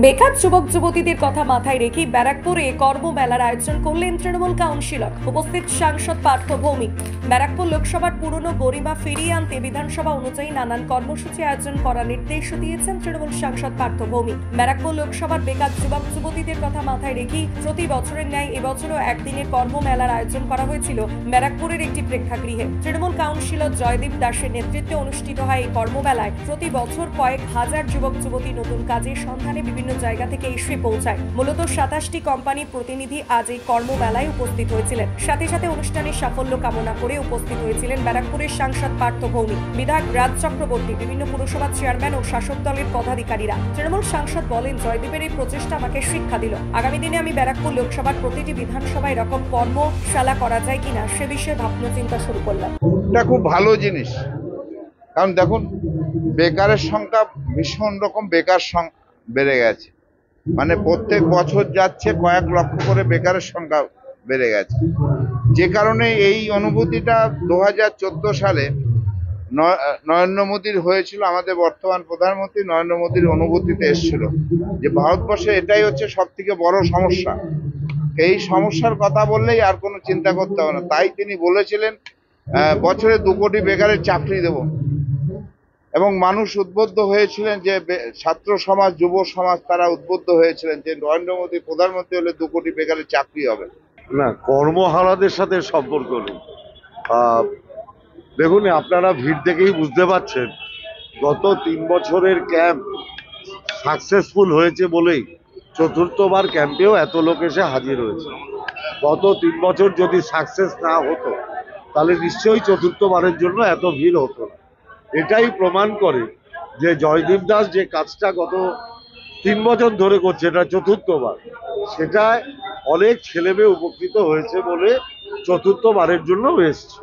বেকার যুবক যুবতীদের কথা মাথায় রেখে ব্যারাকপুরে কর্মমেলার আয়োজন করলেন তৃণমূল কাউন্সিলর। উপস্থিত সাংসদ পার্থ ভৌমিক। ব্যারাকপুর লোকসভার পুরনো গরিমা ফিরিয়ে আনতে বিধানসভা অনুযায়ী নানান কর্মসূচি আয়োজন করার নির্দেশ দিয়েছেন তৃণমূল সাংসদ পার্থ ভৌমিক। ব্যারাকপুর লোকসভার বেকার যুবক যুবতীদের কথা মাথায় রেখে প্রতি বছরের ন্যায় এবছরও একদিনের কর্মমেলার আয়োজন করা হয়েছিল ব্যারাকপুরের একটি প্রেক্ষাগৃহে। তৃণমূল কাউন্সিলর জয়দীপ দাসের নেতৃত্বে অনুষ্ঠিত হয় এই কর্মমেলায় প্রতি বছর কয়েক হাজার যুবক যুবতী নতুন কাজের সন্ধানে বিভিন্ন জায়গা থেকে এসে পৌঁছায়। মূলত 27টি কোম্পানির প্রতিনিধি আজ এই কর্মমেলায় উপস্থিত হয়েছিলেন। সাথে সাথে অনুষ্ঠানের সাফল্য কামনা করে উপস্থিত হয়েছিলেন ব্যারাকপুরের সাংসদ পার্থ ভৌমিক, বিধায়ক রাজ চক্রবর্তী, বিভিন্ন পুরসভার চেয়ারম্যান ও শাসক দলের পদাধিকারীরা। তৃণমূল সাংসদ বলেন, জয়দীপের এই প্রচেষ্টা আমাকে শিক্ষা দিল। আগামী দিনে আমি ব্যারাকপুর লোকসভার প্রতিটি বিধানসভায় এরকম কর্মশালা করা যায় কিনা সে বিষয়ে ভাবনা চিন্তা শুরু করলাম। এটা খুব ভালো জিনিস, কারণ দেখুন বেকারের সংখ্যা ভীষণ রকম বেকার বেড়ে গেছে। মানে প্রত্যেক বছর যাচ্ছে কয়েক লক্ষ করে বেকারের সংখ্যা বেড়ে গেছে। যে কারণে এই অনুভূতিটা 2014 সালে নরেন্দ্র মোদীর হয়েছিল, আমাদের বর্তমান প্রধানমন্ত্রী নরেন্দ্র মোদীর অনুভূতিতে এসেছিল যে ভারতবর্ষে এটাই হচ্ছে সব থেকে বড় সমস্যা। এই সমস্যার কথা বললেই আর কোনো চিন্তা করতে হবে না। তাই তিনি বলেছিলেন বছরে 2 কোটি বেকারের চাকরি দেব, এবং মানুষ উদ্বুদ্ধ হয়েছিলেন, যে ছাত্র সমাজ, যুব সমাজ তারা উদ্বুদ্ধ হয়েছিলেন যে নরেন্দ্র মোদী প্রধানমন্ত্রী হলে 2 কোটি বেকারের চাকরি হবে। না, কর্মহারাদের সাথে সম্পর্ক নেই। দেখুন, আপনারা ভিড় দেখেই বুঝতে পারছেন গত 3 বছরের ক্যাম্প সাকসেসফুল হয়েছে বলেই চতুর্থবার ক্যাম্পেও এত লোক এসে হাজির হয়েছে। গত 3 বছর যদি সাকসেস না হতো তাহলে নিশ্চয়ই চতুর্থবারের জন্য এত ভিড় হতো না। এটাই প্রমাণ করে যে জয়দীপ দাস যে কাজটা গত 3 বছর ধরে করছে, এটা চতুর্থবার, সেটায় অনেক ছেলেমেয়ে উপকৃত হয়েছে বলে চতুর্থবারের জন্য এসছে।